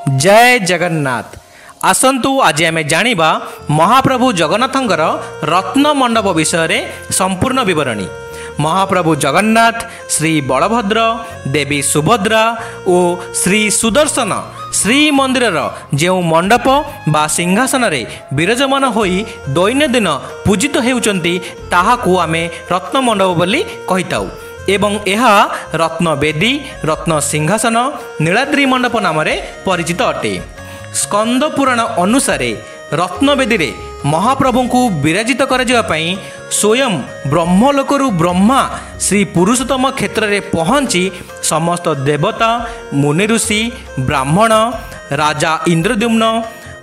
जय जगन्नाथ। आसंतु आज आम जानिबा महाप्रभु जगन्नाथंकर रत्न मंडप विषय रे संपूर्ण विवरणी। महाप्रभु जगन्नाथ, श्री बलभद्र, देवी सुभद्रा और श्री सुदर्शन श्रीमंदिर जो मंडप बा सिंहासन रे विराजमान होई दैनंदिन पूजित हेउचंती ताहाकू आमे रत्न मंडप बोली कहिताउ एवं यह रत्न वेदी, रत्न सिंहासन, नीलाद्री मंडप नाम परिचित अटे। स्कंद पुराण अनुसार रत्नवेदी रे महाप्रभु को विराजित कराई स्वयं ब्रह्मलोकरु ब्रह्मा श्री पुरुषोत्तम क्षेत्र में पहुँची समस्त देवता, मुनि ऋषि, ब्राह्मण, राजा इंद्रद्युम्न,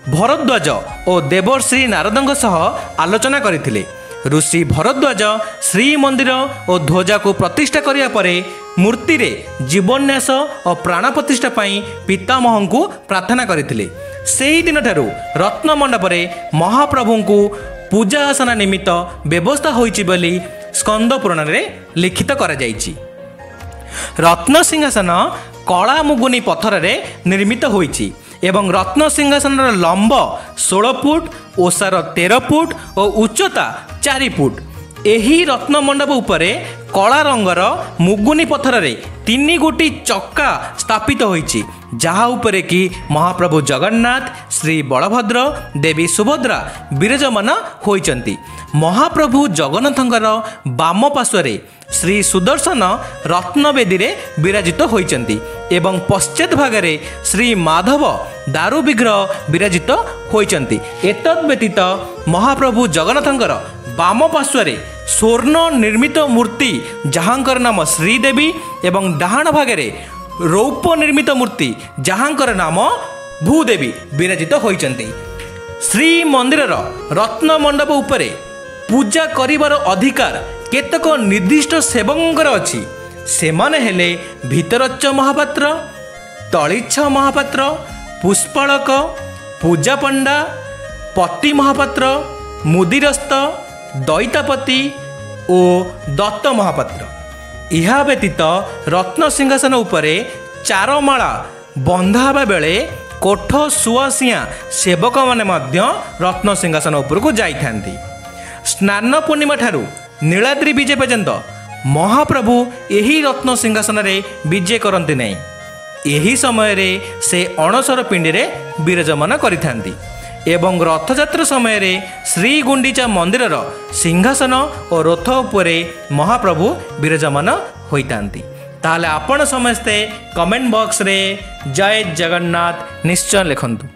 भरद्वाज और देवर्षि नारदों सह आलोचना करथिले। ऋषि भरद्वाज श्रीमंदिर और ध्वजा को प्रतिष्ठा करिया परे मूर्ति रे जीवन्यास और प्राण प्रतिष्ठा पाई पितामह को प्रार्थना करथिले। सेही दिन ठारू रत्न मंडप रे महाप्रभु को पूजा आसना निमित्त व्यवस्था होईची बोली स्कंद पुराण रे लिखित करा जाईची। रत्न सिंहासन कला मुगुनी पत्थर रे निर्मित होईची एवं रत्न सिंहासन लंब 16 फुट, ओसार 13 फुट और उच्चता 4 फुट। एही रत्न मंडप उपरे कला रंगर मुगुनी पत्थर रे 3 गोटी चक्का स्थापित होईची, जहा उपरे कि महाप्रभु जगन्नाथ, श्री बलभद्र, देवी सुभद्रा विराजमान होईचंती। महाप्रभु जगन्नाथंकर बाम पार्श्वरे श्री सुदर्शन रत्नवेदी रे विराजित होईचंती एवं पश्चात भागरे श्री माधव दारु विग्रह विराजित होईचंती। एतद् व्यतीत महाप्रभु जगन्नाथंकर बाम पार्श्वरे स्वर्ण निर्मित मूर्ति जहांकर नाम श्रीदेवी एवं डाहाण भागरे रौप्य निर्मित मूर्ति जहांकर नाम भूदेवी विराजित होईचंती। श्रीमंदिर रत्न मंडप उपरे पूजा करिवार अधिकार केतक निर्दिष्ट सेवकंकर अछि। सेमाने हेले भितरच्च महापात्र, तलिच्छ महापात्र, पुष्पालक, पूजा पंडा, पति महापात्र, मुदिरस्त, दैतापति और दत्त महापात्र। यह व्यतीत रत्न सिंहासन उपरे 4 माला बंधा हेबा बेले कोठ सुआसिया सेवक माने मध्य रत्न सिंहासन उपरको जाइथांती। स्नान पूर्णिमा ठारू नीलाद्री विजय पर्यंत महाप्रभु यही रत्न सिंहासन रे विजय करती नहीं। यही समय रे से अणसर पिंडी रे विराजमान करिथांती एवं रथयात्रा समय रे श्री गुंडीचा मंदिर सिंहासन और रथ उपरे महाप्रभु विराजमान होइतांती। ताहले आपण समस्ते कमेंट बॉक्स रे जय जगन्नाथ निश्चय लिखंतु।